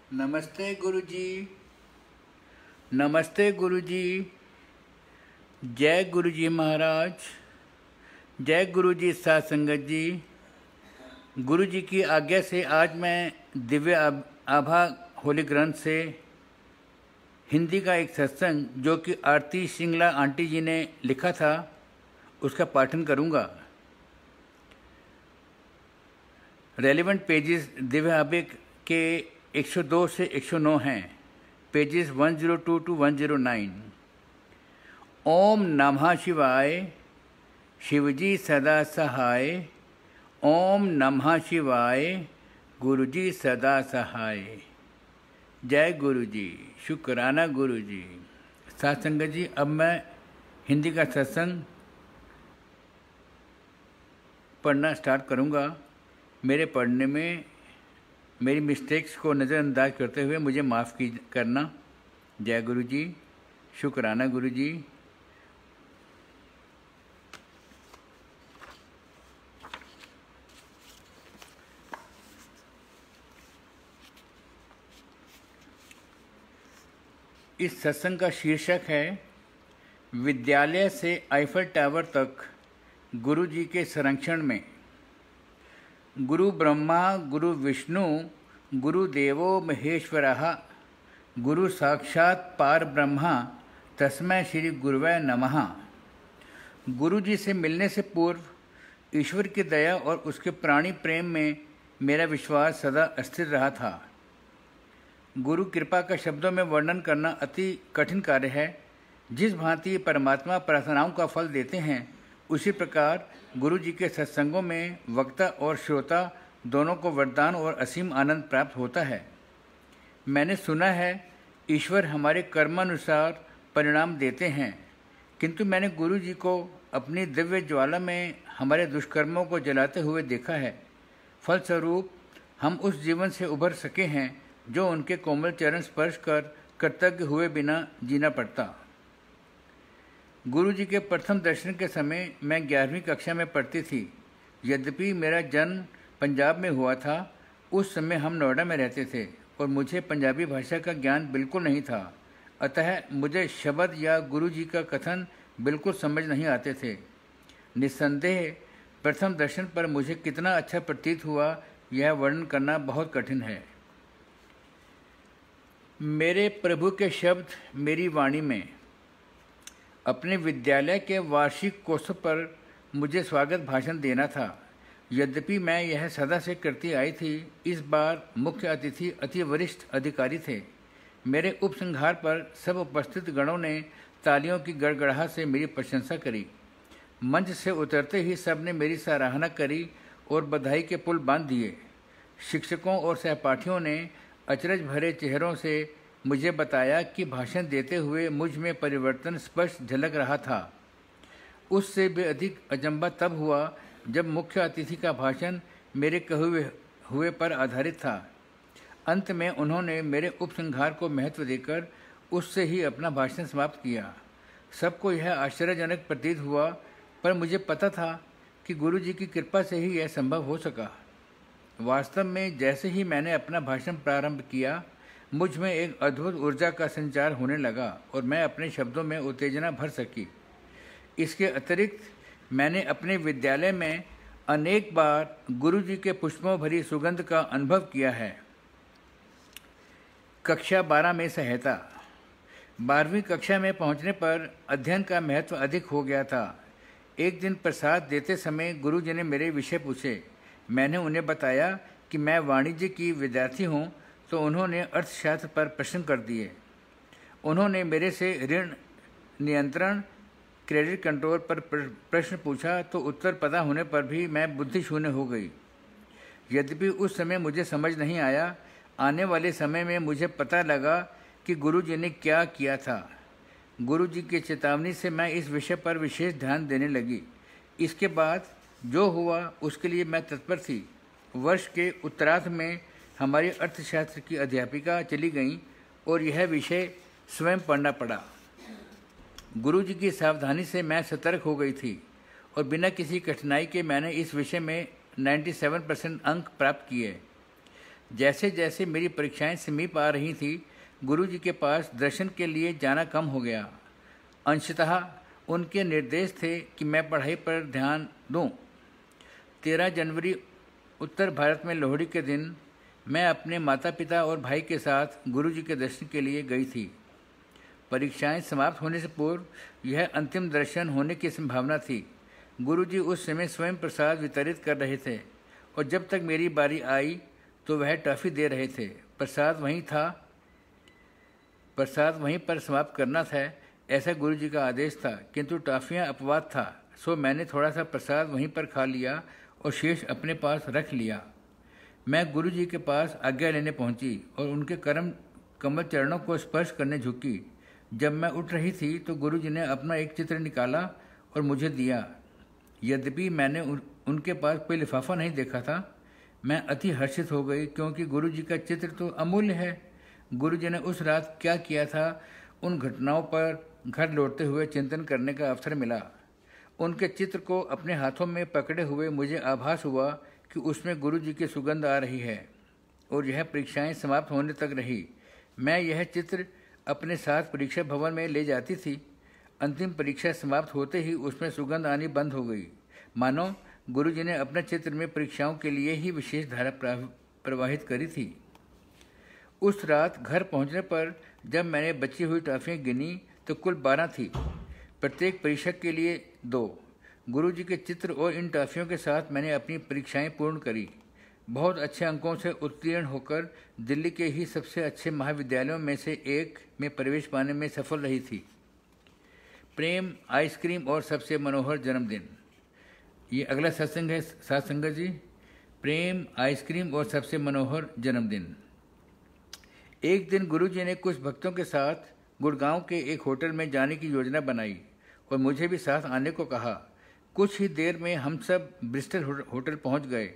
नमस्ते गुरुजी। नमस्ते गुरुजी। जय गुरुजी महाराज। जय गुरुजी साध संगत जी। गुरुजी की आज्ञा से आज मैं दिव्य आभा होली ग्रंथ से हिंदी का एक सत्संग जो कि आरती सिंगला आंटी जी ने लिखा था उसका पाठन करूंगा। रेलिवेंट पेजेस दिव्य आभा के 102 से 109 हैं, पेजेस 102 to 109। ओम नमः शिवाय, शिवजी सदा सहाय। ओम नमः शिवाय, गुरुजी सदा सहाय। जय गुरुजी, शुक्राना गुरुजी। साथ संगत जी, अब मैं हिंदी का सत्संग पढ़ना स्टार्ट करूंगा। मेरे पढ़ने में मेरी मिस्टेक्स को नज़रअंदाज करते हुए मुझे माफ़ करना। जय गुरुजी, शुक्राना गुरुजी। इस सत्संग का शीर्षक है विद्यालय से आईफल टावर तक गुरुजी के संरक्षण में। गुरु ब्रह्मा गुरु विष्णु गुरुदेवो महेश्वरः गुरु साक्षात पार ब्रह्मा तस्मै श्री गुरुवे नमः। गुरु जी से मिलने से पूर्व ईश्वर की दया और उसके प्राणी प्रेम में मेरा विश्वास सदा स्थिर रहा था। गुरु कृपा का शब्दों में वर्णन करना अति कठिन कार्य है। जिस भांति परमात्मा प्रार्थनाओं का फल देते हैं, उसी प्रकार गुरु जी के सत्संगों में वक्ता और श्रोता दोनों को वरदान और असीम आनंद प्राप्त होता है। मैंने सुना है ईश्वर हमारे कर्मानुसार परिणाम देते हैं, किंतु मैंने गुरु जी को अपनी दिव्य ज्वाला में हमारे दुष्कर्मों को जलाते हुए देखा है। फलस्वरूप हम उस जीवन से उभर सके हैं जो उनके कोमल चरण स्पर्श कर कृतज्ञ हुए बिना जीना पड़ता। गुरु जी के प्रथम दर्शन के समय मैं 11वीं कक्षा में पढ़ती थी। यद्यपि मेरा जन्म पंजाब में हुआ था, उस समय हम नोएडा में रहते थे और मुझे पंजाबी भाषा का ज्ञान बिल्कुल नहीं था। अतः मुझे शब्द या गुरु जी का कथन बिल्कुल समझ नहीं आते थे। निस्संदेह प्रथम दर्शन पर मुझे कितना अच्छा प्रतीत हुआ, यह वर्णन करना बहुत कठिन है। मेरे प्रभु के शब्द मेरी वाणी में। अपने विद्यालय के वार्षिक कोर्स पर मुझे स्वागत भाषण देना था। यद्यपि मैं यह सदा से करती आई थी, इस बार मुख्य अतिथि अति वरिष्ठ अधिकारी थे। मेरे उपसंहार पर सब उपस्थित गणों ने तालियों की गड़गड़ाहट से मेरी प्रशंसा करी। मंच से उतरते ही सब ने मेरी सराहना करी और बधाई के पुल बांध दिए। शिक्षकों और सहपाठियों ने अचरज भरे चेहरों से मुझे बताया कि भाषण देते हुए मुझ में परिवर्तन स्पष्ट झलक रहा था। उससे भी अधिक अचंभा तब हुआ जब मुख्य अतिथि का भाषण मेरे कहे हुए पर आधारित था। अंत में उन्होंने मेरे उपसंहार को महत्व देकर उससे ही अपना भाषण समाप्त किया। सबको यह आश्चर्यजनक प्रतीत हुआ, पर मुझे पता था कि गुरु जी की कृपा से ही यह संभव हो सका। वास्तव में जैसे ही मैंने अपना भाषण प्रारंभ किया, मुझ में एक अद्भुत ऊर्जा का संचार होने लगा और मैं अपने शब्दों में उत्तेजना भर सकी। इसके अतिरिक्त मैंने अपने विद्यालय में अनेक बार गुरु जी के पुष्पों भरी सुगंध का अनुभव किया है। कक्षा 12 में सहायता। 12वीं कक्षा में पहुंचने पर अध्ययन का महत्व अधिक हो गया था। एक दिन प्रसाद देते समय गुरु जी ने मेरे विषय पूछे। मैंने उन्हें बताया कि मैं वाणिज्य की विद्यार्थी हूँ, तो उन्होंने अर्थशास्त्र पर प्रश्न कर दिए। उन्होंने मेरे से ऋण नियंत्रण, क्रेडिट कंट्रोल पर प्रश्न पूछा, तो उत्तर पता होने पर भी मैं बुद्धि शून्य हो गई। यद्यपि उस समय मुझे समझ नहीं आया, आने वाले समय में मुझे पता लगा कि गुरु जी ने क्या किया था। गुरु जी की चेतावनी से मैं इस विषय पर विशेष ध्यान देने लगी। इसके बाद जो हुआ उसके लिए मैं तत्पर थी। वर्ष के उत्तरार्ध में हमारी अर्थशास्त्र की अध्यापिका चली गईं और यह विषय स्वयं पढ़ना पड़ा। गुरु जी की सावधानी से मैं सतर्क हो गई थी और बिना किसी कठिनाई के मैंने इस विषय में 97% अंक प्राप्त किए। जैसे जैसे मेरी परीक्षाएं समीप आ रही थी, गुरुजी के पास दर्शन के लिए जाना कम हो गया। अंशतः उनके निर्देश थे कि मैं पढ़ाई पर ध्यान दूं। 13 जनवरी उत्तर भारत में लोहड़ी के दिन मैं अपने माता पिता और भाई के साथ गुरुजी के दर्शन के लिए गई थी। परीक्षाएं समाप्त होने से पूर्व यह अंतिम दर्शन होने की संभावना थी। गुरुजी उस समय स्वयं प्रसाद वितरित कर रहे थे और जब तक मेरी बारी आई तो वह टॉफ़ी दे रहे थे। प्रसाद वहीं पर समाप्त करना था, ऐसा गुरुजी का आदेश था, किंतु टॉफ़ियाँ अपवाद था, सो मैंने थोड़ा सा प्रसाद वहीं पर खा लिया और शेष अपने पास रख लिया। मैं गुरुजी के पास आज्ञा लेने पहुंची और उनके कमल चरणों को स्पर्श करने झुकी। जब मैं उठ रही थी तो गुरुजी ने अपना एक चित्र निकाला और मुझे दिया। यद्यपि मैंने उनके पास कोई लिफाफा नहीं देखा था, मैं अति हर्षित हो गई, क्योंकि गुरुजी का चित्र तो अमूल्य है। गुरुजी ने उस रात क्या किया था, उन घटनाओं पर घर लौटते हुए चिंतन करने का अवसर मिला। उनके चित्र को अपने हाथों में पकड़े हुए मुझे आभास हुआ कि उसमें गुरुजी की सुगंध आ रही है और यह परीक्षाएं समाप्त होने तक रही। मैं यह चित्र अपने साथ परीक्षा भवन में ले जाती थी। अंतिम परीक्षा समाप्त होते ही उसमें सुगंध आनी बंद हो गई, मानो गुरुजी ने अपने चित्र में परीक्षाओं के लिए ही विशेष धारा प्रवाहित करी थी। उस रात घर पहुंचने पर जब मैंने बची हुई टॉफ़ियाँ गिनी तो कुल 12 थी, प्रत्येक परीक्षा के लिए 2। गुरुजी के चित्र और इन टॉफ़ियों के साथ मैंने अपनी परीक्षाएं पूर्ण करी। बहुत अच्छे अंकों से उत्तीर्ण होकर दिल्ली के ही सबसे अच्छे महाविद्यालयों में से एक में प्रवेश पाने में सफल रही थी। प्रेम, आइसक्रीम और सबसे मनोहर जन्मदिन। ये अगला सत्संग है साथ संगत जी। प्रेम, आइसक्रीम और सबसे मनोहर जन्मदिन। एक दिन गुरुजी ने कुछ भक्तों के साथ गुड़गांव के एक होटल में जाने की योजना बनाई और मुझे भी साथ आने को कहा। कुछ ही देर में हम सब ब्रिस्टल होटल पहुंच गए।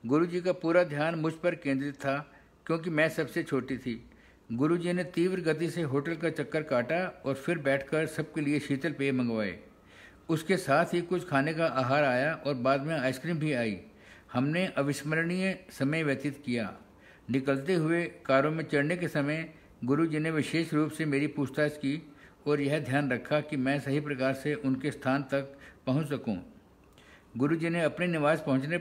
गुरुजी का पूरा ध्यान मुझ पर केंद्रित था, क्योंकि मैं सबसे छोटी थी। गुरुजी ने तीव्र गति से होटल का चक्कर काटा और फिर बैठकर सबके लिए शीतल पेय मंगवाए। उसके साथ ही कुछ खाने का आहार आया और बाद में आइसक्रीम भी आई। हमने अविस्मरणीय समय व्यतीत किया। निकलते हुए कारों में चढ़ने के समय गुरुजी ने विशेष रूप से मेरी पूछताछ की और यह ध्यान रखा कि मैं सही प्रकार से उनके स्थान तक पहुंच सकूं। गुरुजी ने अपने निवास पहुंचने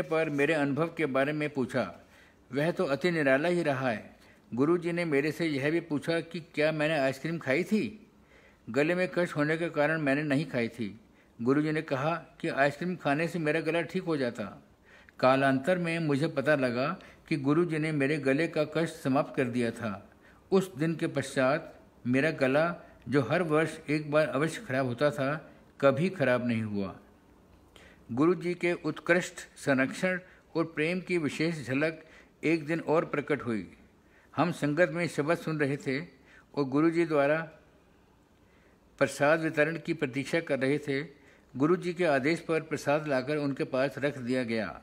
पर मेरे अनुभव के बारे में पूछा। वह तो अति निराला ही रहा है। गुरुजी ने मेरे से यह भी पूछा कि क्या मैंने आइसक्रीम खाई थी। गले में कष्ट होने के कारण मैंने नहीं खाई थी। गुरुजी ने कहा कि आइसक्रीम खाने से मेरा गला ठीक हो जाता। कालांतर में मुझे पता लगा कि गुरुजी ने मेरे गले का कष्ट समाप्त कर दिया था। उस दिन के पश्चात मेरा गला, जो हर वर्ष एक बार अवश्य खराब होता था, कभी खराब नहीं हुआ। गुरुजी के उत्कृष्ट संरक्षण और प्रेम की विशेष झलक एक दिन और प्रकट हुई। हम संगत में शब्द सुन रहे थे और गुरुजी द्वारा प्रसाद वितरण की प्रतीक्षा कर रहे थे। गुरुजी के आदेश पर प्रसाद लाकर उनके पास रख दिया गया।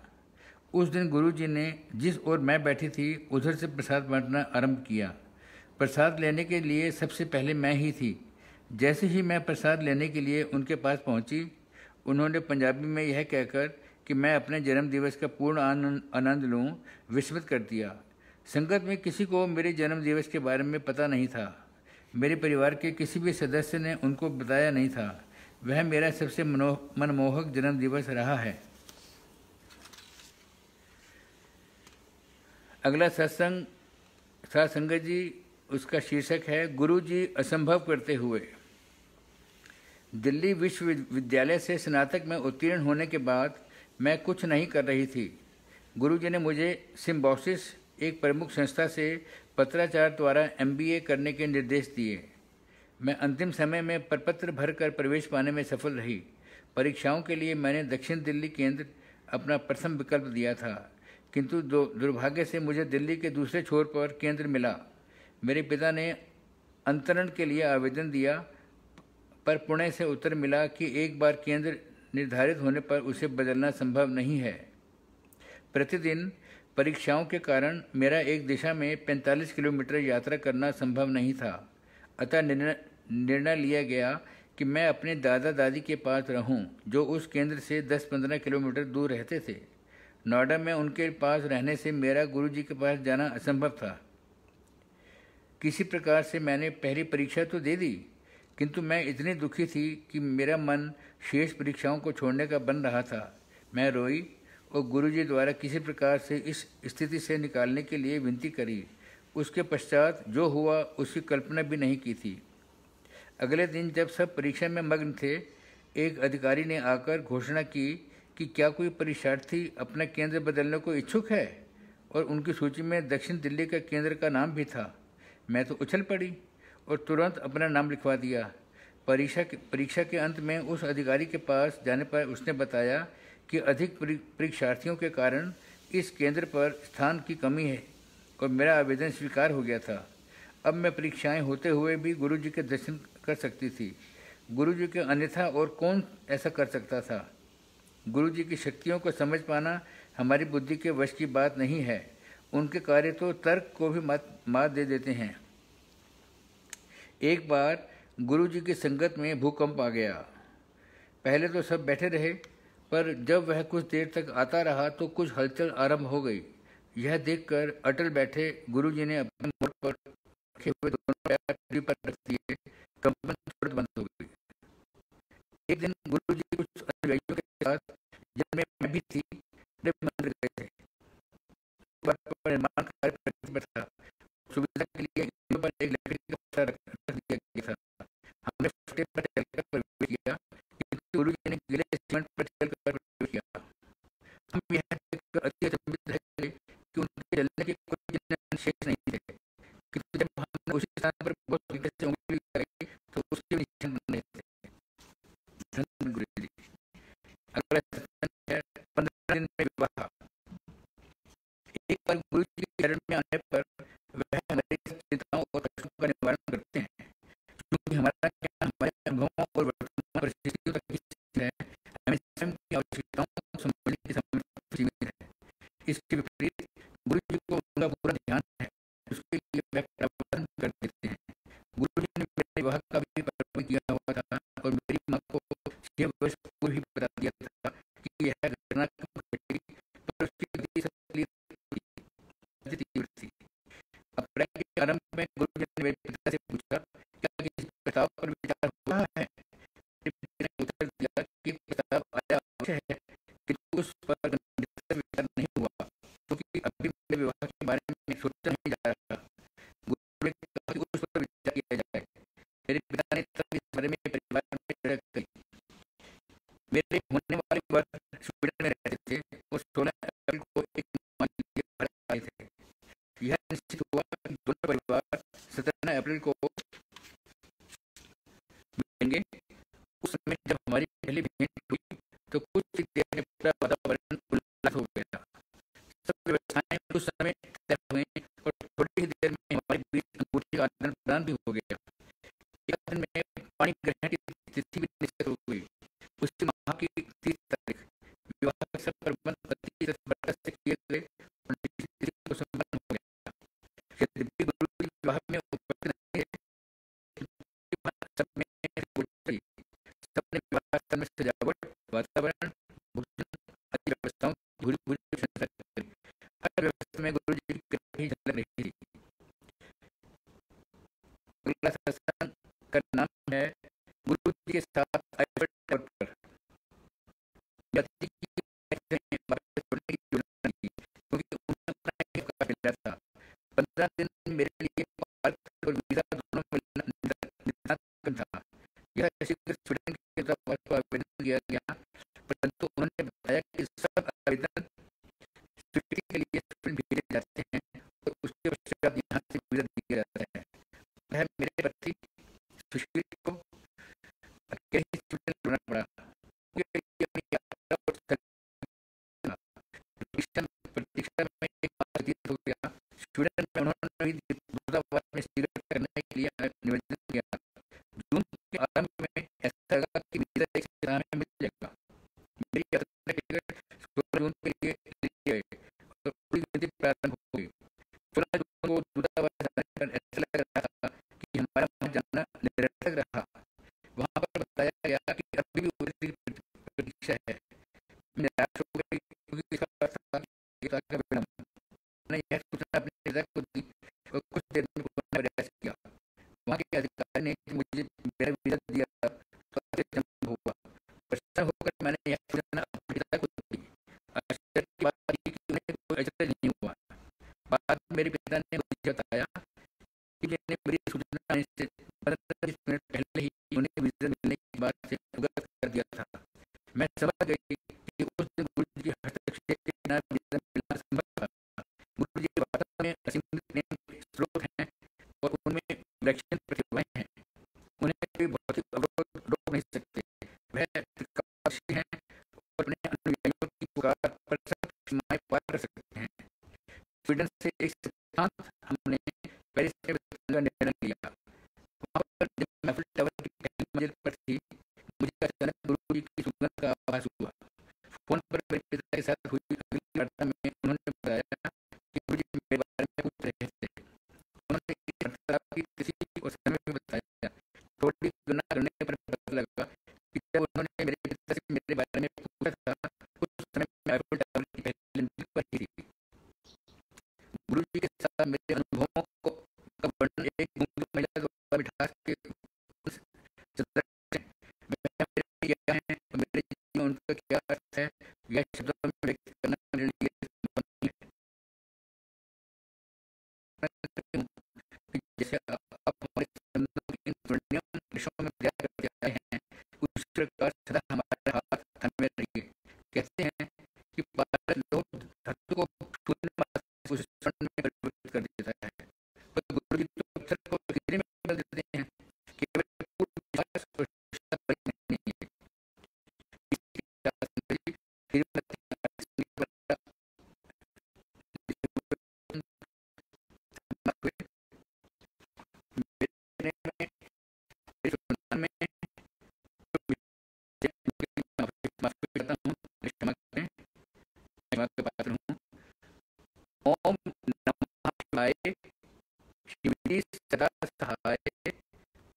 उस दिन गुरुजी ने जिस ओर मैं बैठी थी उधर से प्रसाद बांटना आरंभ किया। प्रसाद लेने के लिए सबसे पहले मैं ही थी। जैसे ही मैं प्रसाद लेने के लिए उनके पास पहुंची, उन्होंने पंजाबी में यह कहकर कि मैं अपने जन्मदिवस का पूर्ण आनंद लूं, विस्मित कर दिया। संगत में किसी को मेरे जन्मदिवस के बारे में पता नहीं था। मेरे परिवार के किसी भी सदस्य ने उनको बताया नहीं था। वह मेरा सबसे मनमोहक जन्मदिवस रहा है। अगला सत्संग जी, उसका शीर्षक है गुरुजी असंभव करते हुए। दिल्ली विश्वविद्यालय से स्नातक में उत्तीर्ण होने के बाद मैं कुछ नहीं कर रही थी। गुरुजी ने मुझे सिम्बोसिस, एक प्रमुख संस्था से पत्राचार द्वारा MBA करने के निर्देश दिए। मैं अंतिम समय में प्रपत्र भरकर प्रवेश पाने में सफल रही। परीक्षाओं के लिए मैंने दक्षिण दिल्ली केंद्र अपना प्रथम विकल्प दिया था, किंतु दुर्भाग्य से मुझे दिल्ली के दूसरे छोर पर केंद्र मिला। मेरे पिता ने अंतरण के लिए आवेदन दिया, पर पुणे से उत्तर मिला कि एक बार केंद्र निर्धारित होने पर उसे बदलना संभव नहीं है। प्रतिदिन परीक्षाओं के कारण मेरा एक दिशा में 45 किलोमीटर यात्रा करना संभव नहीं था। अतः निर्णय लिया गया कि मैं अपने दादा दादी के पास रहूं, जो उस केंद्र से 10-15 किलोमीटर दूर रहते थे। नोएडा में उनके पास रहने से मेरा गुरुजी के पास जाना असंभव था। किसी प्रकार से मैंने पहली परीक्षा तो दे दी, किंतु मैं इतनी दुखी थी कि मेरा मन शेष परीक्षाओं को छोड़ने का बन रहा था। मैं रोई और गुरुजी द्वारा किसी प्रकार से इस स्थिति से निकालने के लिए विनती करी। उसके पश्चात जो हुआ उसकी कल्पना भी नहीं की थी। अगले दिन जब सब परीक्षा में मग्न थे, एक अधिकारी ने आकर घोषणा की कि क्या कोई परीक्षार्थी अपना केंद्र बदलने को इच्छुक है, और उनकी सूची में दक्षिण दिल्ली का केंद्र का नाम भी था। मैं तो उछल पड़ी और तुरंत अपना नाम लिखवा दिया। परीक्षा के अंत में उस अधिकारी के पास जाने पर उसने बताया कि अधिक परीक्षार्थियों के कारण इस केंद्र पर स्थान की कमी है और मेरा आवेदन स्वीकार हो गया था। अब मैं परीक्षाएं होते हुए भी गुरुजी के दर्शन कर सकती थी। गुरुजी के अन्यथा और कौन ऐसा कर सकता था। गुरुजी की शक्तियों को समझ पाना हमारी बुद्धि के वश की बात नहीं है। उनके कार्य तो तर्क को भी मात दे देते हैं। एक बार गुरुजी की संगत में भूकंप आ गया। पहले तो सब बैठे रहे, पर जब वह कुछ देर तक आता रहा तो कुछ हलचल आरंभ हो गई। यह देखकर अटल बैठे गुरुजी ने अपने मोड़ पर रखे हुए दोनों पैर पृथ्वी पर रख दिए। कंपन तुरंत बंद हो गई। एक दिन गुरुजी कुछ अनुयायियों के साथ, जिनमें मैं भी थी, मंदिर गए थे। निर्माण कार्य प्रगति पर था। सुविधा के लिए इन पर एक लकड़ी का पत्थर रख दिया गया था। हमने फटे पर चलकर प्रवेश किया, किंतु गुरुजी ने गीले सीमेंट पर चलकर प्रवेश किया। हम यह देखकर अति अचंभित रह गए कि उनके चलने के कोई चिन्ह शेष नहीं थे, किंतु जब हमने उसी स्थान पर बहुत तरीके से उंगली लगाई तो उसके निशान बन रहे थे। धन्य गुरुजी। अगला सत्संग है 15 दिन में विवाह। एक बार गुरुजी के चरण में आने पर वह हमारी चिंताओं और कष्टों का निवारण करते हैं। क्योंकि हमारा ज्ञान हमारे अनुभवों और वर्तमान परिस्थितियों तक ही सीमित है, हमें स्वयं की आवश्यकताओं को समझने की समझ सीमित है। इसके विपरीत गुरुजी को उनका पूरा ध्यान है, उसके लिए वह प्रावधान कर देते हैं। गुरुजी ने मेरे विवाह का भी प्रावधान किया हुआ था और मेरी माँ को 6 वर्ष पूर्व ही बता दिया था कि यह घटना कब घटेगी, पर उसकी गति तीव्र थी। अप्रैल के आरंभ में गुरुजी ने मेरे पिता से पूछा, क्या किसी प्रस्ताव पर विचार हुआ है? मेरे पिता ने उत्तर दिया कि प्रस्ताव आया अवश्य है, किंतु उस पर गंभीरता से विचार नहीं हुआ, क्योंकि अभी मेरे विवाह के बारे में सोचा नहीं जा रहा। गुरुजी ने कहा कि उस पर विचार किया जाए। मेरे पिता ने तब इस बारे में परिवार में चर्चा की। मेरे होने वाले वर्ष स्वीडन में रहते थे और 16 अप्रैल को एक आए थे। यह निश्चित हुआ कि दोनों परिवार 17 अप्रैल को मिलेंगे। उस समय जब हमारी पहली भेंट हुई तो कुछ ही देर में पूरा वातावरण उल्लास हो गया। सब व्यवस्थाएं उस समय तय हुई और थोड़ी ही देर में हमारे बीच अंगूठी का आदान प्रदान भी हो गया। एक दिन में पाणी ग्रहण की तिथि भी निश्चित हो गई। उसी माह की 30 तारीख विवाह के सब प्रबंध अति तत्परता से किए गए और तिथि को संपन्न हो गया। यद्यपि गुरुजी विवाह में उपस्थित नहीं थे, सबने विवाह स्थल में सजावट, वातावरण, भोजन आदि व्यवस्थाओं की भूरी प्रशंसा की। हर व्यवस्था में गुरुजी की कृपा ही झलक रही थी। अगला सत्संग का नाम है गुरुजी के साथ आईफल टावर पर। यात्री की छोड़ने की योजना की, क्योंकि उन्हें अपना एक काफिला था। 15 दिन मेरे लिए पार्क और वीजा दोनों मिलना था। यह शीघ्र स्वीडन के दूतावास को आवेदन किया गया, परंतु उन्होंने बताया कि सब आवेदन स्वीकृति के लिए स्वीडन भेजे जाते हैं और उसके पश्चात यहाँ से वीजा दिया जाता है। वह मेरे पति सुशील को अकेले ही स्वीडन छोड़ना पड़ा। प्रतीक्षा में एक माह व्यतीत हो गया। स्वीडन में उन्होंने भी दूतावास में टिकट करने के लिए निवेदन किया। जून के आरंभ में ऐसा लगा कि वीजा एक सप्ताह में मिल जाएगा। मेरी यात्रा टिकट 16 जून के लिए ली गई और पूरी गिनती प्रारंभ हो गई। 16 जून को दूतावास जाने पर ऐसा लग रहा था कि हमारा वहां जाना निरर्थक रहा। वहां पर क्योंकि इसका अर्थ था कि ये का विलंब। मैंने यह सूचना अपने पिता को दी और कुछ देर में पुनः प्रयास किया। वहाँ के अधिकारी ने मुझे मेरा वीजा दिया तो आश्चर्यचकित हुआ। प्रसन्न होकर मैंने यह सूचना अपने पिता को दी। आश्चर्य की बात ये कि उन्हें कोई आश्चर्य नहीं हुआ। बाद में मेरे पिता ने मुझे बताया कि मैंने मेरी सूचना आने से 15-20 मिनट पहले ही उन्हें वीजा मिलने की बात से अवगत कर दिया था। मैं समझ गई कि उस दिन गुरु जी के हस्तक्षेप के बिना वीजा मिलना संभव था। गुरु जी वास्तव में असीमित प्रेम के स्रोत हैं और उनमें विलक्षण प्रतिभाएं हैं। उन्हें कोई भौतिक अवरोध रोक नहीं सकते। वह त्रिकालदर्शी हैं और अपने अनुयायियों की पुकार पर सब सीमाएं पार कर सकते हैं। स्वीडन से एक सप्ताहांत हमने पेरिस में बिताने का निर्णय लिया। वहाँ पर जब मैं एफिल टावर की पहली मंजिल पर थी, मुझे अचानक गुरु जी की सुगंध का आभास हुआ। फोन पर मेरे पिता के साथ हुई अगली वार्ता में उन्होंने बताया कि गुरु जी मेरे बारे में पूछ रहे थे। उन्होंने इस वार्तालाप की तिथि और समय भी बताया। थोड़ी गणना करने पर पता लगा कि जब उन्होंने मेरे पिता से मेरे बारे में पूछा था, उस समय मैं एफिल टावर की पहली मंजिल पर ही थी। गुरु जी के साथ मेरे अनुभवों का वर्णन एक गूंगी महिला द्वारा मिठास के सदृश है। मैं मेरे लिए क्या है और मेरे जीवन में उनका क्या अर्थ है, यह शब्दों में व्यक्त करना मेरे लिए संभव नहीं है। मैं कहती हूँ कि जैसे आप हमारे संबंधों के इन स्वर्णिम दृश्यों में प्रयास करते आए हैं, उस प्रकार सदा हमारा हाथ थामे रहिए। कहते हैं कि पारस लोह धातु को शून्य मात्रा से उस स्वर्ण में परिवर्तित कर देता है, पर गुरु जी तो पत्थर को हीरे में बदल देते हैं। केवल पूर्ण विश्वास और निष्ठा पर ही नहीं है। इसके साथ मेरी श्रीमती श्रीमती मेरे में मेरे संतान में माफी चाहता हूँ, क्षमा करें, क्षमा के पात्र हूँ। ओम नमः शिवाय, शिवजी सदा सहाय।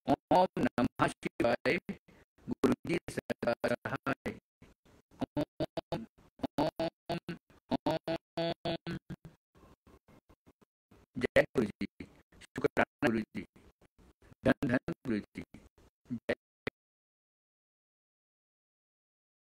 ओम नमः शिवाय, गुरुजी सदा सहाय। ओम ओम ओम। जय गुरु जी। शुक्राना गुरु जी। धन धन